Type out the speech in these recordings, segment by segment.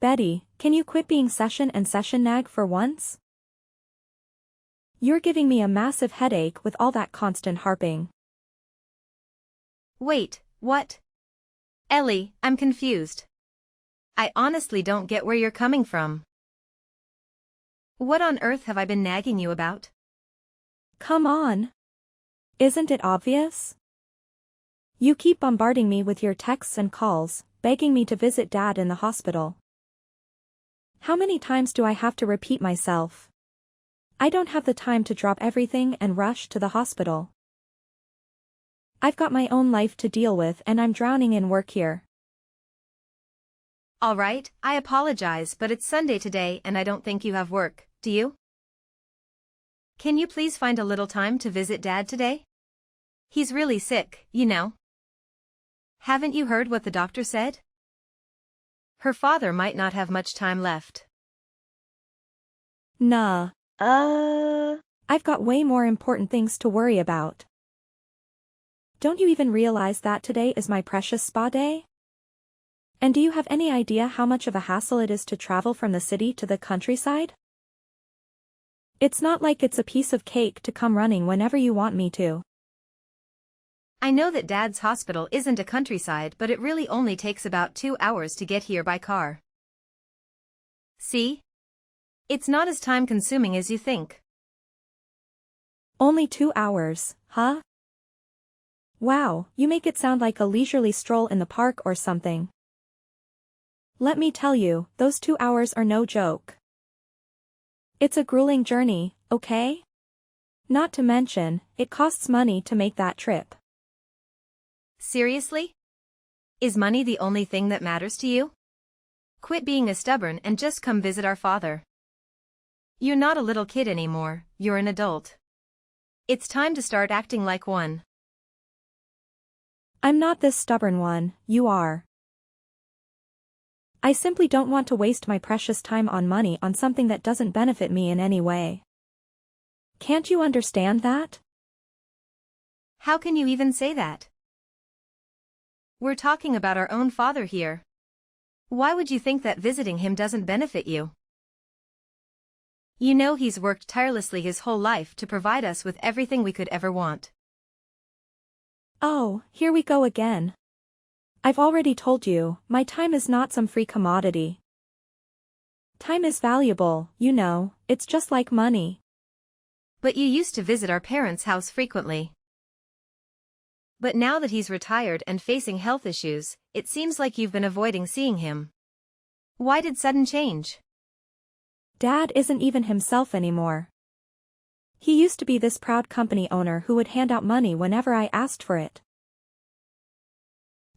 Betty, can you quit being session and session nag for once? You're giving me a massive headache with all that constant harping. Wait, what? Ellie, I'm confused. I honestly don't get where you're coming from. What on earth have I been nagging you about? Come on. Isn't it obvious? You keep bombarding me with your texts and calls, begging me to visit Dad in the hospital. How many times do I have to repeat myself? I don't have the time to drop everything and rush to the hospital. I've got my own life to deal with and I'm drowning in work here. All right, I apologize, but it's Sunday today and I don't think you have work, do you? Can you please find a little time to visit Dad today? He's really sick, you know. Haven't you heard what the doctor said? Her father might not have much time left. Nah. I've got way more important things to worry about. Don't you even realize that today is my precious spa day? And do you have any idea how much of a hassle it is to travel from the city to the countryside? It's not like it's a piece of cake to come running whenever you want me to. I know that Dad's hospital isn't a countryside, but it really only takes about 2 hours to get here by car. See? It's not as time-consuming as you think. Only 2 hours, huh? Wow, you make it sound like a leisurely stroll in the park or something. Let me tell you, those 2 hours are no joke. It's a grueling journey, okay? Not to mention, it costs money to make that trip. Seriously? Is money the only thing that matters to you? Quit being a stubborn and just come visit our father. You're not a little kid anymore, you're an adult. It's time to start acting like one. I'm not this stubborn one, you are. I simply don't want to waste my precious time on money on something that doesn't benefit me in any way. Can't you understand that? How can you even say that? We're talking about our own father here. Why would you think that visiting him doesn't benefit you? You know he's worked tirelessly his whole life to provide us with everything we could ever want. Oh, here we go again. I've already told you, my time is not some free commodity. Time is valuable, you know, it's just like money. But you used to visit our parents' house frequently. But now that he's retired and facing health issues, it seems like you've been avoiding seeing him. Why did sudden change? Dad isn't even himself anymore. He used to be this proud company owner who would hand out money whenever I asked for it.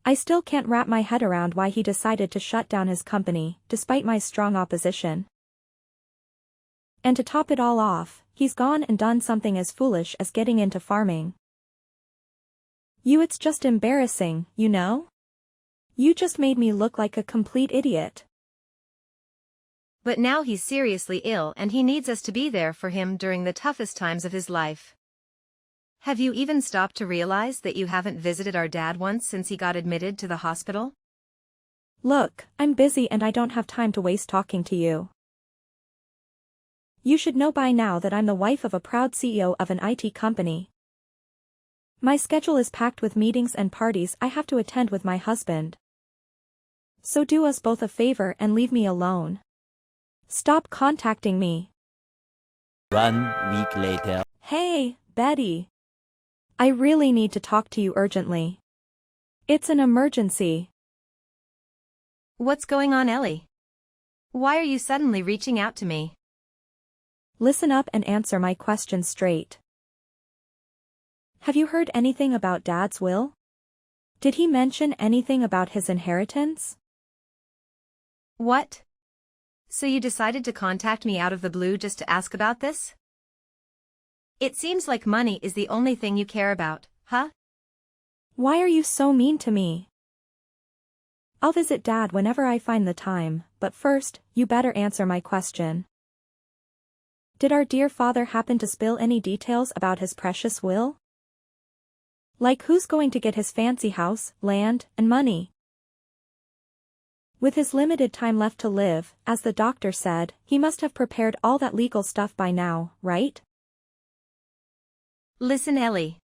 I still can't wrap my head around why he decided to shut down his company, despite my strong opposition. And to top it all off, he's gone and done something as foolish as getting into farming. It's just embarrassing, you know? You just made me look like a complete idiot. But now he's seriously ill and he needs us to be there for him during the toughest times of his life. Have you even stopped to realize that you haven't visited our dad once since he got admitted to the hospital? Look, I'm busy and I don't have time to waste talking to you. You should know by now that I'm the wife of a proud CEO of an IT company. My schedule is packed with meetings and parties I have to attend with my husband. So do us both a favor and leave me alone. Stop contacting me. 1 week later. Hey, Betty. I really need to talk to you urgently. It's an emergency. What's going on, Ellie? Why are you suddenly reaching out to me? Listen up and answer my question straight. Have you heard anything about Dad's will? Did he mention anything about his inheritance? What? So you decided to contact me out of the blue just to ask about this? It seems like money is the only thing you care about, huh? Why are you so mean to me? I'll visit Dad whenever I find the time, but first, you better answer my question. Did our dear father happen to spill any details about his precious will? Like who's going to get his fancy house, land, and money? With his limited time left to live, as the doctor said, he must have prepared all that legal stuff by now, right? Listen, Ellie.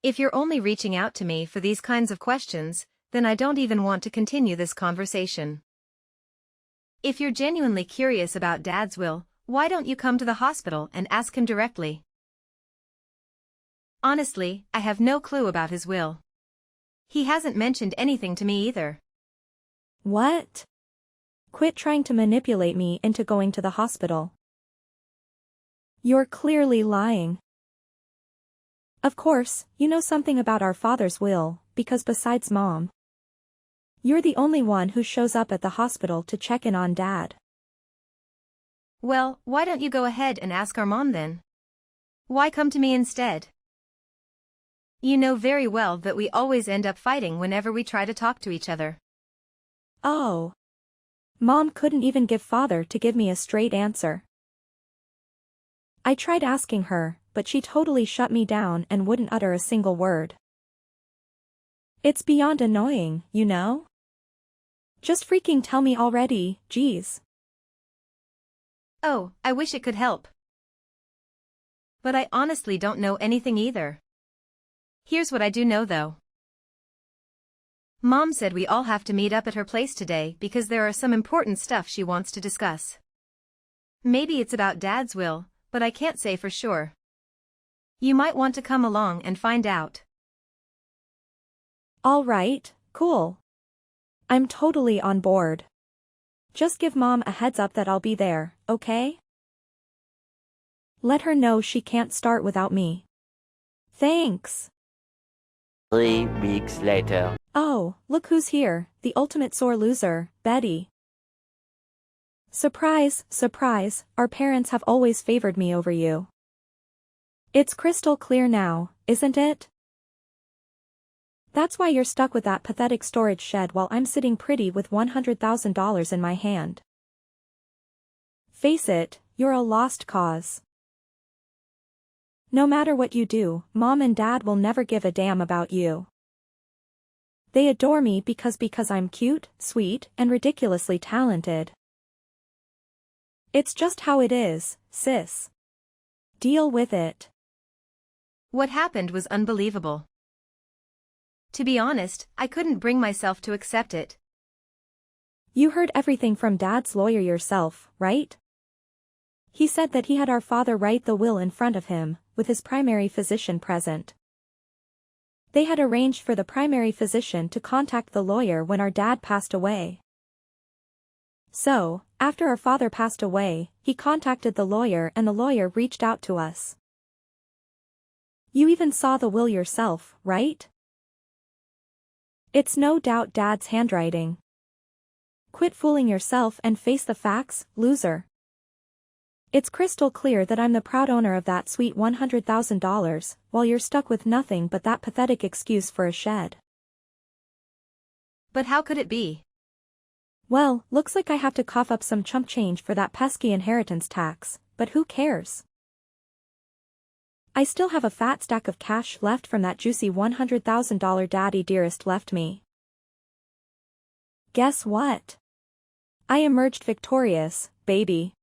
If you're only reaching out to me for these kinds of questions, then I don't even want to continue this conversation. If you're genuinely curious about Dad's will, why don't you come to the hospital and ask him directly? Honestly, I have no clue about his will. He hasn't mentioned anything to me either. What? Quit trying to manipulate me into going to the hospital. You're clearly lying. Of course, you know something about our father's will, because besides Mom, you're the only one who shows up at the hospital to check in on Dad. Well, why don't you go ahead and ask our mom then? Why come to me instead? You know very well that we always end up fighting whenever we try to talk to each other. Oh. Mom couldn't even give Father to give me a straight answer. I tried asking her, but she totally shut me down and wouldn't utter a single word. It's beyond annoying, you know? Just freaking tell me already, geez. Oh, I wish it could help. But I honestly don't know anything either. Here's what I do know though. Mom said we all have to meet up at her place today because there are some important stuff she wants to discuss. Maybe it's about Dad's will, but I can't say for sure. You might want to come along and find out. All right, cool. I'm totally on board. Just give Mom a heads up that I'll be there, okay? Let her know she can't start without me. Thanks. 3 weeks later. Oh, look who's here, the ultimate sore loser, Betty. Surprise, surprise, our parents have always favored me over you. It's crystal clear now, isn't it? That's why you're stuck with that pathetic storage shed while I'm sitting pretty with $100,000 in my hand. Face it, you're a lost cause. No matter what you do, Mom and Dad will never give a damn about you. They adore me because I'm cute, sweet, and ridiculously talented. It's just how it is, sis. Deal with it. What happened was unbelievable. To be honest, I couldn't bring myself to accept it. You heard everything from Dad's lawyer yourself, right? He said that he had our father write the will in front of him, with his primary physician present. They had arranged for the primary physician to contact the lawyer when our dad passed away. So, after our father passed away, he contacted the lawyer and the lawyer reached out to us. You even saw the will yourself, right? It's no doubt Dad's handwriting. Quit fooling yourself and face the facts, loser. It's crystal clear that I'm the proud owner of that sweet $100,000, while you're stuck with nothing but that pathetic excuse for a shed. But how could it be? Well, looks like I have to cough up some chump change for that pesky inheritance tax, but who cares? I still have a fat stack of cash left from that juicy $100,000 Daddy Dearest left me. Guess what? I emerged victorious, baby.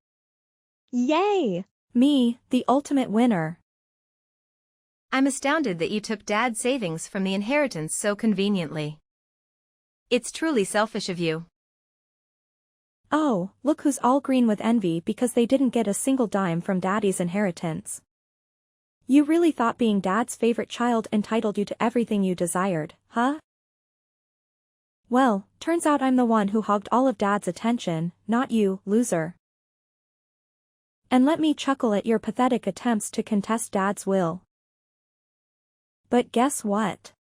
Yay! Me, the ultimate winner. I'm astounded that you took Dad's savings from the inheritance so conveniently. It's truly selfish of you. Oh, look who's all green with envy because they didn't get a single dime from Daddy's inheritance. You really thought being Dad's favorite child entitled you to everything you desired, huh? Well, turns out I'm the one who hogged all of Dad's attention, not you, loser. And let me chuckle at your pathetic attempts to contest Dad's will. But guess what?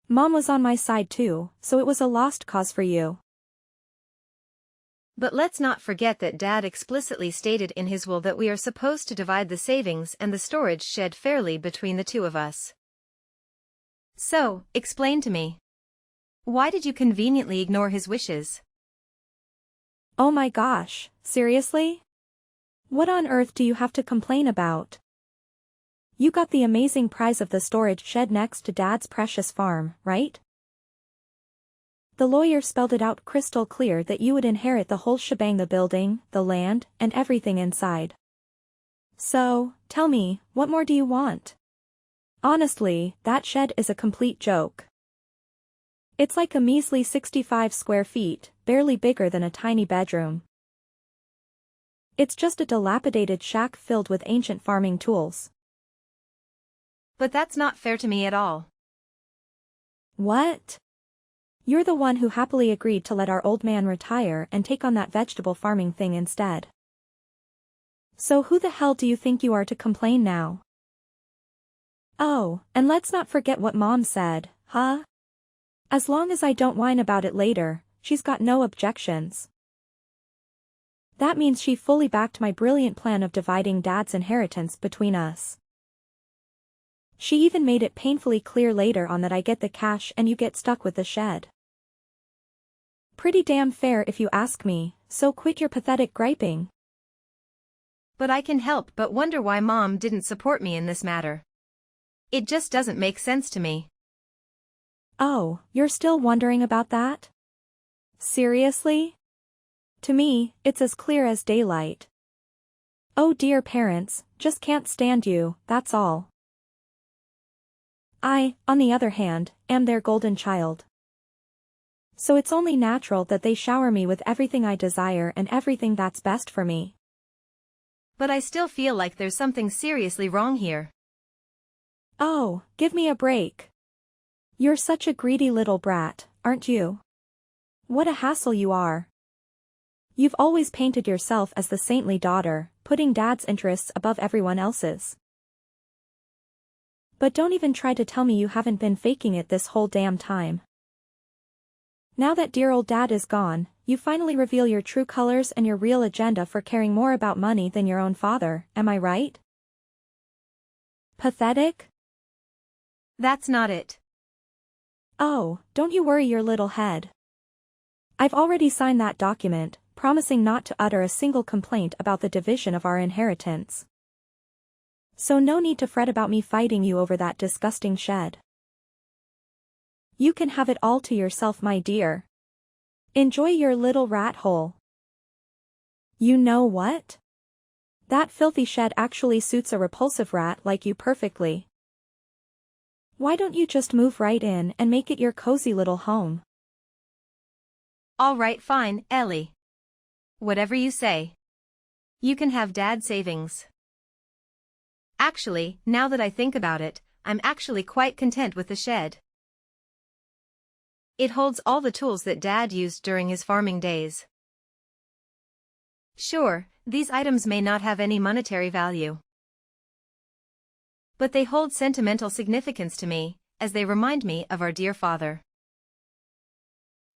Mom was on my side too, so it was a lost cause for you. But let's not forget that Dad explicitly stated in his will that we are supposed to divide the savings and the storage shed fairly between the two of us. So, explain to me. Why did you conveniently ignore his wishes? Oh my gosh, seriously? What on earth do you have to complain about? You got the amazing prize of the storage shed next to Dad's precious farm, right? The lawyer spelled it out crystal clear that you would inherit the whole shebang, the building, the land, and everything inside. So, tell me, what more do you want? Honestly, that shed is a complete joke. It's like a measly 65 square feet, barely bigger than a tiny bedroom. It's just a dilapidated shack filled with ancient farming tools. But that's not fair to me at all. What? You're the one who happily agreed to let our old man retire and take on that vegetable farming thing instead. So who the hell do you think you are to complain now? Oh, and let's not forget what Mom said, huh? As long as I don't whine about it later, she's got no objections. That means she fully backed my brilliant plan of dividing Dad's inheritance between us. She even made it painfully clear later on that I get the cash and you get stuck with the shed. Pretty damn fair if you ask me, so quit your pathetic griping. But I can help but wonder why Mom didn't support me in this matter. It just doesn't make sense to me. Oh, you're still wondering about that? Seriously? To me, it's as clear as daylight. Oh dear parents, just can't stand you, that's all. I, on the other hand, am their golden child. So it's only natural that they shower me with everything I desire and everything that's best for me. But I still feel like there's something seriously wrong here. Oh, give me a break. You're such a greedy little brat, aren't you? What a hassle you are. You've always painted yourself as the saintly daughter, putting Dad's interests above everyone else's. But don't even try to tell me you haven't been faking it this whole damn time. Now that dear old Dad is gone, you finally reveal your true colors and your real agenda for caring more about money than your own father, am I right? Pathetic? That's not it. Oh, don't you worry your little head. I've already signed that document, promising not to utter a single complaint about the division of our inheritance. So no need to fret about me fighting you over that disgusting shed. You can have it all to yourself, my dear. Enjoy your little rat hole. You know what? That filthy shed actually suits a repulsive rat like you perfectly. Why don't you just move right in and make it your cozy little home? All right, fine, Ellie. Whatever you say. You can have Dad's savings. Actually, now that I think about it, I'm actually quite content with the shed. It holds all the tools that Dad used during his farming days. Sure, these items may not have any monetary value. But they hold sentimental significance to me, as they remind me of our dear father.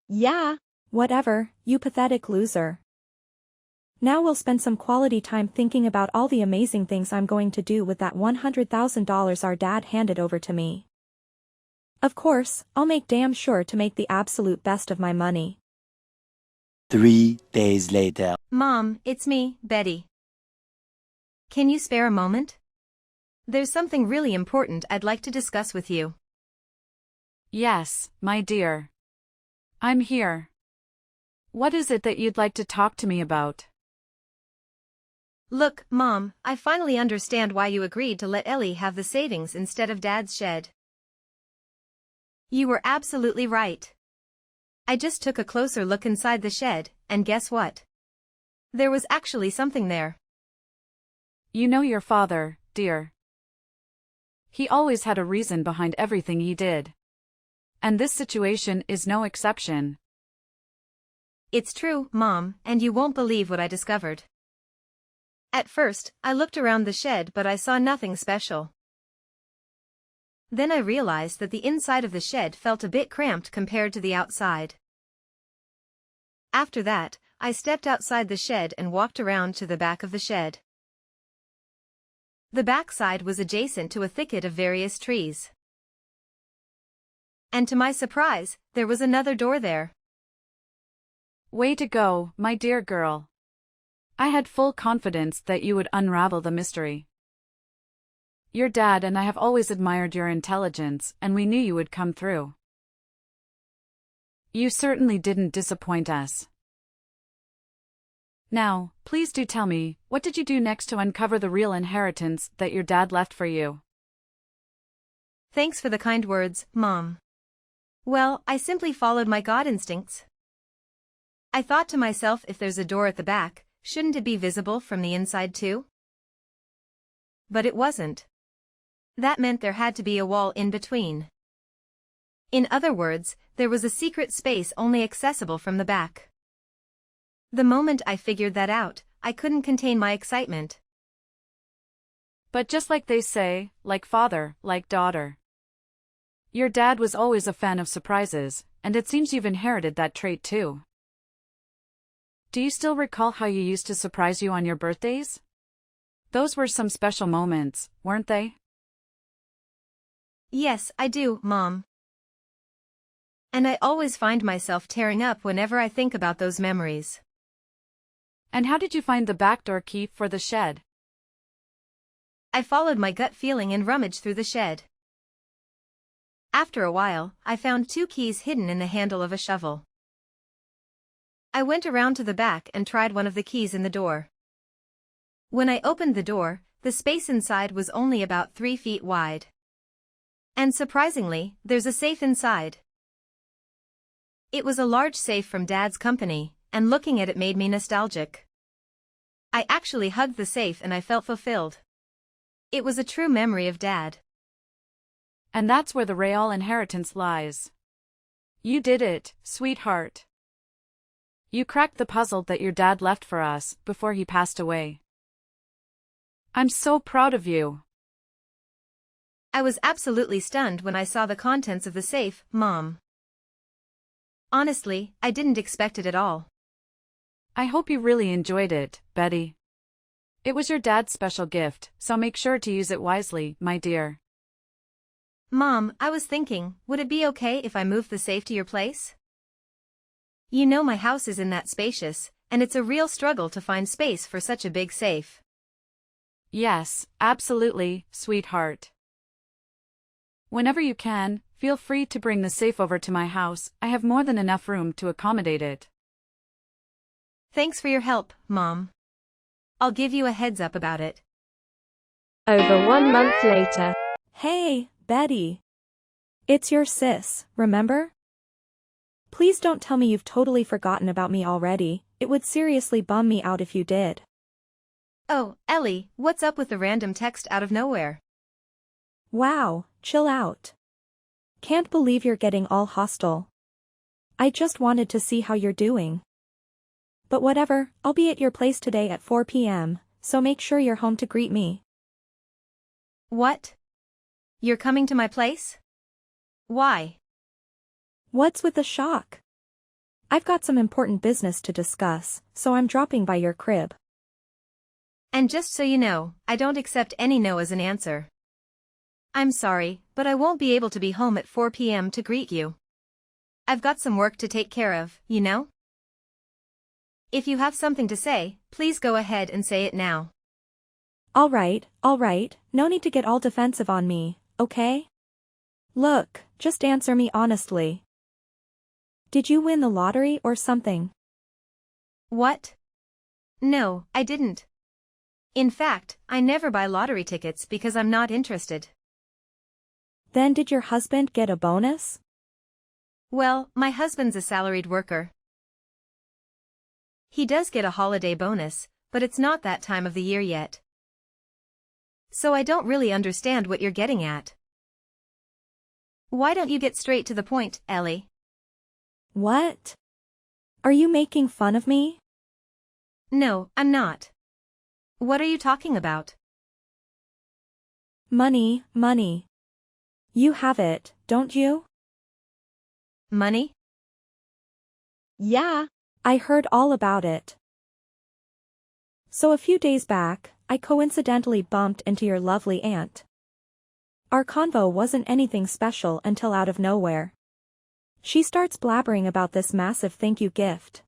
Yeah, whatever, you pathetic loser. Now we'll spend some quality time thinking about all the amazing things I'm going to do with that $100,000 our dad handed over to me. Of course, I'll make damn sure to make the absolute best of my money. 3 days later. Mom, it's me, Betty. Can you spare a moment? There's something really important I'd like to discuss with you. Yes, my dear. I'm here. What is it that you'd like to talk to me about? Look, Mom, I finally understand why you agreed to let Ellie have the savings instead of Dad's shed. You were absolutely right. I just took a closer look inside the shed, and guess what? There was actually something there. You know your father, dear. He always had a reason behind everything he did. And this situation is no exception. It's true, Mom, and you won't believe what I discovered. At first, I looked around the shed but I saw nothing special. Then I realized that the inside of the shed felt a bit cramped compared to the outside. After that, I stepped outside the shed and walked around to the back of the shed. The backside was adjacent to a thicket of various trees. And to my surprise, there was another door there. Way to go, my dear girl. I had full confidence that you would unravel the mystery. Your dad and I have always admired your intelligence, and we knew you would come through. You certainly didn't disappoint us. Now, please do tell me, what did you do next to uncover the real inheritance that your dad left for you? Thanks for the kind words, Mom. Well, I simply followed my God instincts. I thought to myself, if there's a door at the back, shouldn't it be visible from the inside too? But it wasn't. That meant there had to be a wall in between. In other words, there was a secret space only accessible from the back. The moment I figured that out, I couldn't contain my excitement. But just like they say, like father, like daughter. Your dad was always a fan of surprises, and it seems you've inherited that trait too. Do you still recall how you used to surprise you on your birthdays? Those were some special moments, weren't they? Yes, I do, Mom. And I always find myself tearing up whenever I think about those memories. And how did you find the back door key for the shed? I followed my gut feeling and rummaged through the shed. After a while, I found 2 keys hidden in the handle of a shovel. I went around to the back and tried one of the keys in the door. When I opened the door, the space inside was only about 3 feet wide. And surprisingly, there's a safe inside. It was a large safe from Dad's company, and looking at it made me nostalgic. I actually hugged the safe and I felt fulfilled. It was a true memory of Dad. And that's where the real inheritance lies. You did it, sweetheart. You cracked the puzzle that your dad left for us before he passed away. I'm so proud of you. I was absolutely stunned when I saw the contents of the safe, Mom. Honestly, I didn't expect it at all. I hope you really enjoyed it, Betty. It was your dad's special gift, so make sure to use it wisely, my dear. Mom, I was thinking, would it be okay if I moved the safe to your place? You know my house isn't that spacious, and it's a real struggle to find space for such a big safe. Yes, absolutely, sweetheart. Whenever you can, feel free to bring the safe over to my house. I have more than enough room to accommodate it. Thanks for your help, Mom. I'll give you a heads up about it. Over 1 month later. Hey, Betty. It's your sis, remember? Please don't tell me you've totally forgotten about me already. It would seriously bum me out if you did. Oh, Ellie, what's up with the random text out of nowhere? Wow, chill out. Can't believe you're getting all hostile. I just wanted to see how you're doing. But whatever, I'll be at your place today at 4 p.m., so make sure you're home to greet me. What? You're coming to my place? Why? What's with the shock? I've got some important business to discuss, so I'm dropping by your crib. And just so you know, I don't accept any no as an answer. I'm sorry, but I won't be able to be home at 4 p.m. to greet you. I've got some work to take care of, you know? If you have something to say, please go ahead and say it now. All right, no need to get all defensive on me, okay? Look, just answer me honestly. Did you win the lottery or something? What? No, I didn't. In fact, I never buy lottery tickets because I'm not interested. Then did your husband get a bonus? Well, my husband's a salaried worker. He does get a holiday bonus, but it's not that time of the year yet. So I don't really understand what you're getting at. Why don't you get straight to the point, Ellie? What? Are you making fun of me? No, I'm not. What are you talking about? Money. You have it, don't you? Money? Yeah. I heard all about it. So a few days back, I coincidentally bumped into your lovely aunt. Our convo wasn't anything special until out of nowhere. She starts blabbering about this massive thank you gift.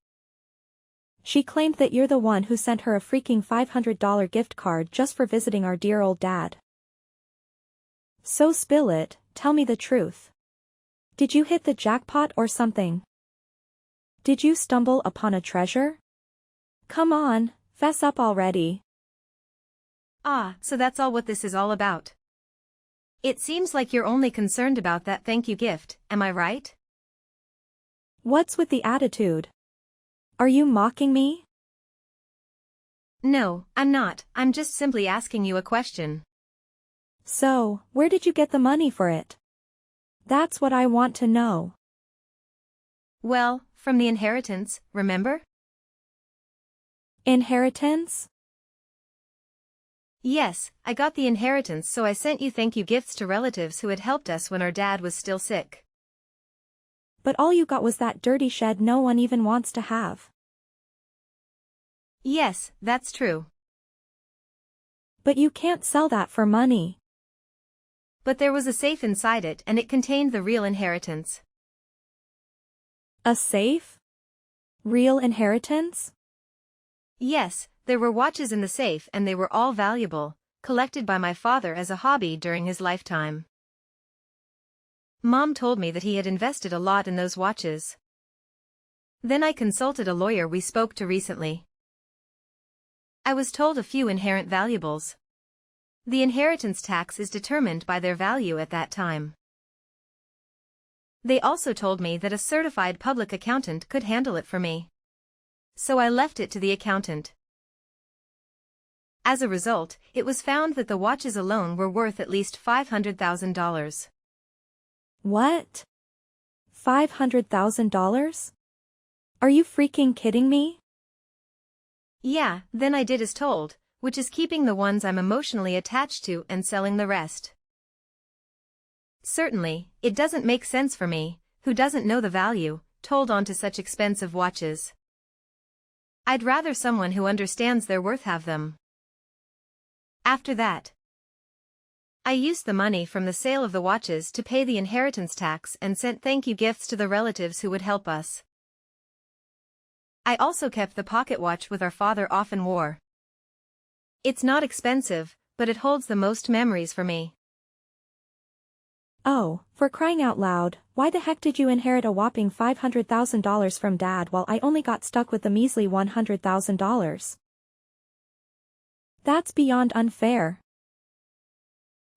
She claimed that you're the one who sent her a freaking $500 gift card just for visiting our dear old dad. So spill it, tell me the truth. Did you hit the jackpot or something? Did you stumble upon a treasure? Come on, fess up already. Ah, so that's all what this is all about. It seems like you're only concerned about that thank you gift, am I right? What's with the attitude? Are you mocking me? No, I'm not, I'm just simply asking you a question. So, where did you get the money for it? That's what I want to know. Well, from the inheritance, remember? Inheritance? Yes, I got the inheritance, so I sent you thank you gifts to relatives who had helped us when our dad was still sick. But all you got was that dirty shed no one even wants to have. Yes, that's true. But you can't sell that for money. But there was a safe inside it and it contained the real inheritance. A safe? Real inheritance? Yes, there were watches in the safe and they were all valuable, collected by my father as a hobby during his lifetime. Mom told me that he had invested a lot in those watches. Then I consulted a lawyer we spoke to recently. I was told a few inherent valuables. The inheritance tax is determined by their value at that time. They also told me that a certified public accountant could handle it for me. So I left it to the accountant. As a result, it was found that the watches alone were worth at least $500,000. What? $500,000? Are you freaking kidding me? Yeah, then I did as told, which is keeping the ones I'm emotionally attached to and selling the rest. Certainly, it doesn't make sense for me, who doesn't know the value, to hold on to such expensive watches. I'd rather someone who understands their worth have them. After that, I used the money from the sale of the watches to pay the inheritance tax and sent thank you gifts to the relatives who would help us. I also kept the pocket watch with our father often wore. It's not expensive, but it holds the most memories for me. Oh, for crying out loud, why the heck did you inherit a whopping $500,000 from Dad while I only got stuck with the measly $100,000? That's beyond unfair.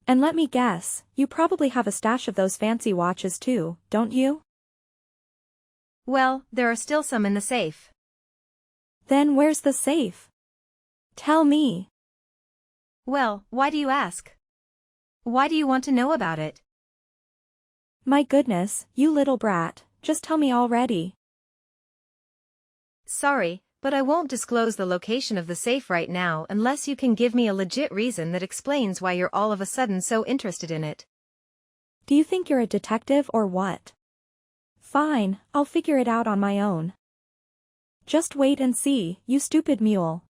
And let me guess, you probably have a stash of those fancy watches too, don't you? Well, there are still some in the safe. Then where's the safe? Tell me. Well, why do you ask? Why do you want to know about it? My goodness, you little brat, just tell me already. Sorry, but I won't disclose the location of the safe right now unless you can give me a legit reason that explains why you're all of a sudden so interested in it. Do you think you're a detective or what? Fine, I'll figure it out on my own. Just wait and see, you stupid mule.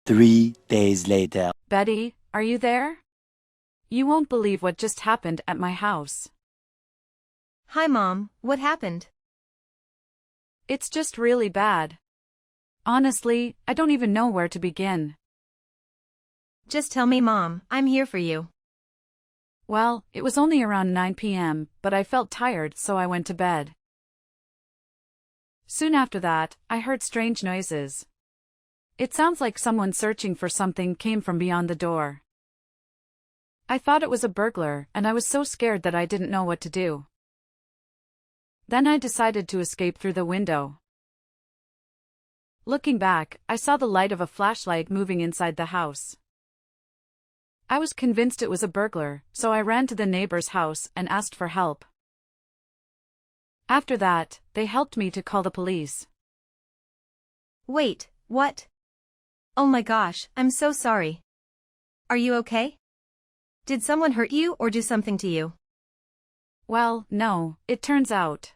3 days later. Betty, are you there? You won't believe what just happened at my house. Hi Mom, what happened? It's just really bad. Honestly, I don't even know where to begin. Just tell me Mom, I'm here for you. Well, it was only around 9 p.m., but I felt tired so I went to bed. Soon after that, I heard strange noises. It sounds like someone searching for something came from beyond the door. I thought it was a burglar and I was so scared that I didn't know what to do. Then I decided to escape through the window. Looking back, I saw the light of a flashlight moving inside the house. I was convinced it was a burglar, so I ran to the neighbor's house and asked for help. After that, they helped me to call the police. Wait, what? Oh my gosh, I'm so sorry. Are you okay? Did someone hurt you or do something to you? Well, no, it turns out.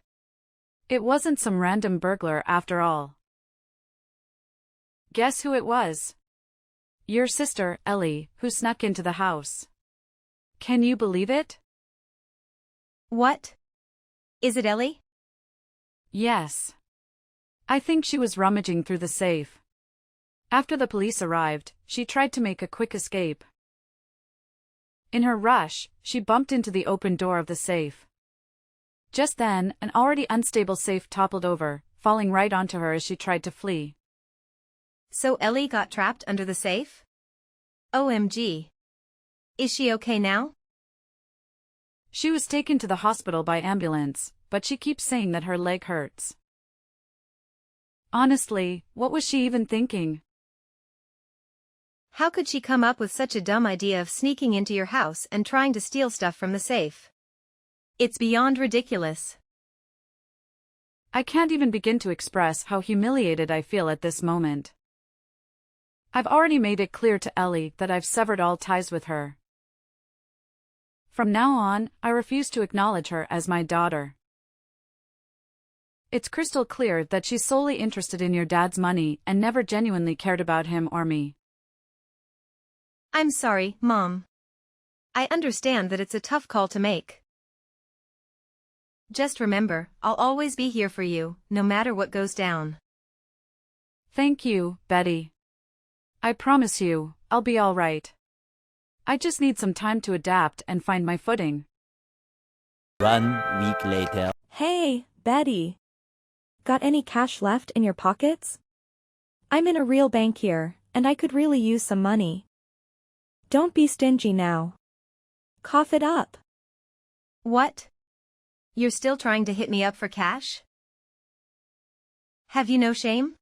It wasn't some random burglar after all. Guess who it was? Your sister, Ellie, who snuck into the house. Can you believe it? What? Is it Ellie? Yes. I think she was rummaging through the safe. After the police arrived, she tried to make a quick escape. In her rush, she bumped into the open door of the safe. Just then, an already unstable safe toppled over, falling right onto her as she tried to flee. So Ellie got trapped under the safe? OMG. Is she okay now? She was taken to the hospital by ambulance, but she keeps saying that her leg hurts. Honestly, what was she even thinking? How could she come up with such a dumb idea of sneaking into your house and trying to steal stuff from the safe? It's beyond ridiculous. I can't even begin to express how humiliated I feel at this moment. I've already made it clear to Ellie that I've severed all ties with her. From now on, I refuse to acknowledge her as my daughter. It's crystal clear that she's solely interested in your dad's money and never genuinely cared about him or me. I'm sorry, Mom. I understand that it's a tough call to make. Just remember, I'll always be here for you, no matter what goes down. Thank you, Betty. I promise you, I'll be all right. I just need some time to adapt and find my footing. 1 week later. Hey, Betty. Got any cash left in your pockets? I'm in a real bank here, and I could really use some money. Don't be stingy now. Cough it up. What? You're still trying to hit me up for cash? Have you no shame?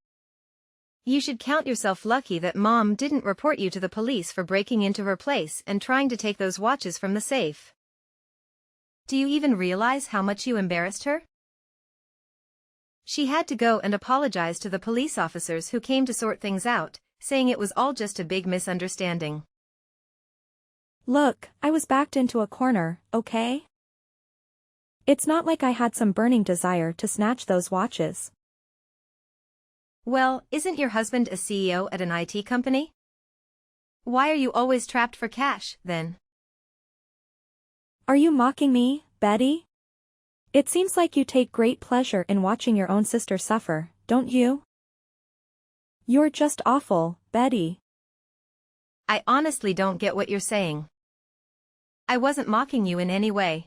You should count yourself lucky that Mom didn't report you to the police for breaking into her place and trying to take those watches from the safe. Do you even realize how much you embarrassed her? She had to go and apologize to the police officers who came to sort things out, saying it was all just a big misunderstanding. Look, I was backed into a corner, okay? It's not like I had some burning desire to snatch those watches. Well, isn't your husband a CEO at an IT company? Why are you always trapped for cash, then? Are you mocking me, Betty? It seems like you take great pleasure in watching your own sister suffer, don't you? You're just awful, Betty. I honestly don't get what you're saying. I wasn't mocking you in any way.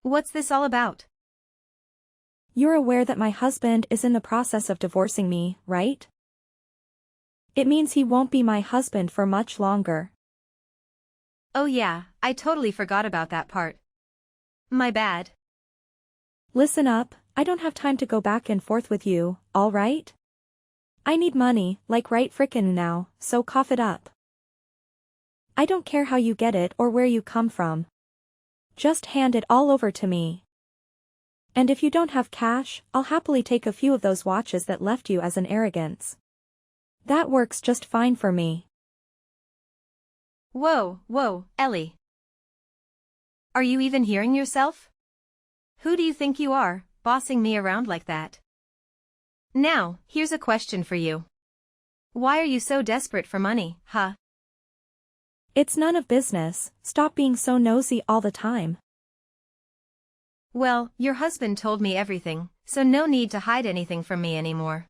What's this all about? You're aware that my husband is in the process of divorcing me, right? It means he won't be my husband for much longer. Oh yeah, I totally forgot about that part. My bad. Listen up, I don't have time to go back and forth with you, all right? I need money, like right frickin' now, so cough it up. I don't care how you get it or where you come from. Just hand it all over to me. And if you don't have cash, I'll happily take a few of those watches that left you as an arrogance. That works just fine for me. Whoa, Ellie. Are you even hearing yourself? Who do you think you are, bossing me around like that? Now, here's a question for you. Why are you so desperate for money, huh? It's none of business, stop being so nosy all the time. Well, your husband told me everything, so no need to hide anything from me anymore.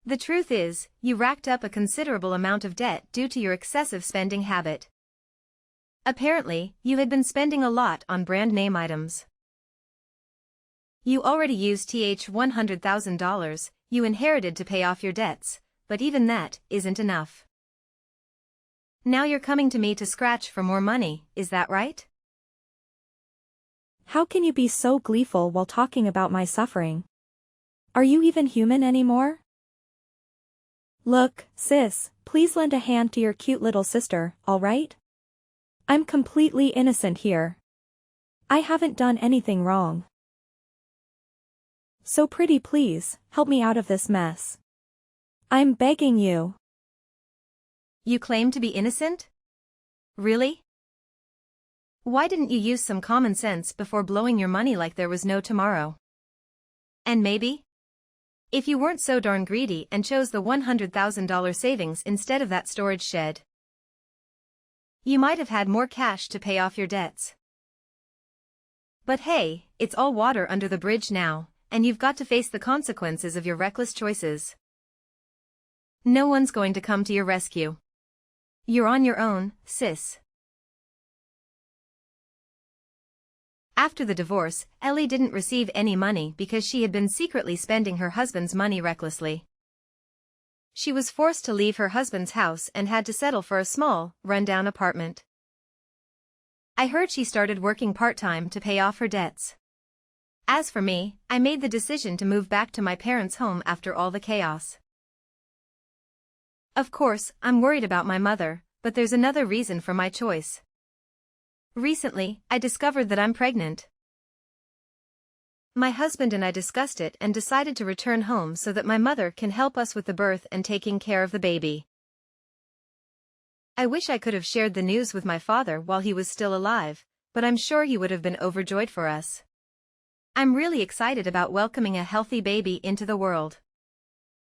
The truth is, you racked up a considerable amount of debt due to your excessive spending habit. Apparently, you had been spending a lot on brand name items. You already used $100,000 you inherited to pay off your debts, but even that isn't enough. Now you're coming to me to scratch for more money, is that right? How can you be so gleeful while talking about my suffering? Are you even human anymore? Look, sis, please lend a hand to your cute little sister, all right? I'm completely innocent here. I haven't done anything wrong. So pretty please, help me out of this mess. I'm begging you. You claim to be innocent? Really? Why didn't you use some common sense before blowing your money like there was no tomorrow? And maybe, if you weren't so darn greedy and chose the $100,000 savings instead of that storage shed, you might have had more cash to pay off your debts. But hey, it's all water under the bridge now, and you've got to face the consequences of your reckless choices. No one's going to come to your rescue. You're on your own, sis. After the divorce, Ellie didn't receive any money because she had been secretly spending her husband's money recklessly. She was forced to leave her husband's house and had to settle for a small, run-down apartment. I heard she started working part-time to pay off her debts. As for me, I made the decision to move back to my parents' home after all the chaos. Of course, I'm worried about my mother, but there's another reason for my choice. Recently, I discovered that I'm pregnant. My husband and I discussed it and decided to return home so that my mother can help us with the birth and taking care of the baby. I wish I could have shared the news with my father while he was still alive, but I'm sure he would have been overjoyed for us. I'm really excited about welcoming a healthy baby into the world.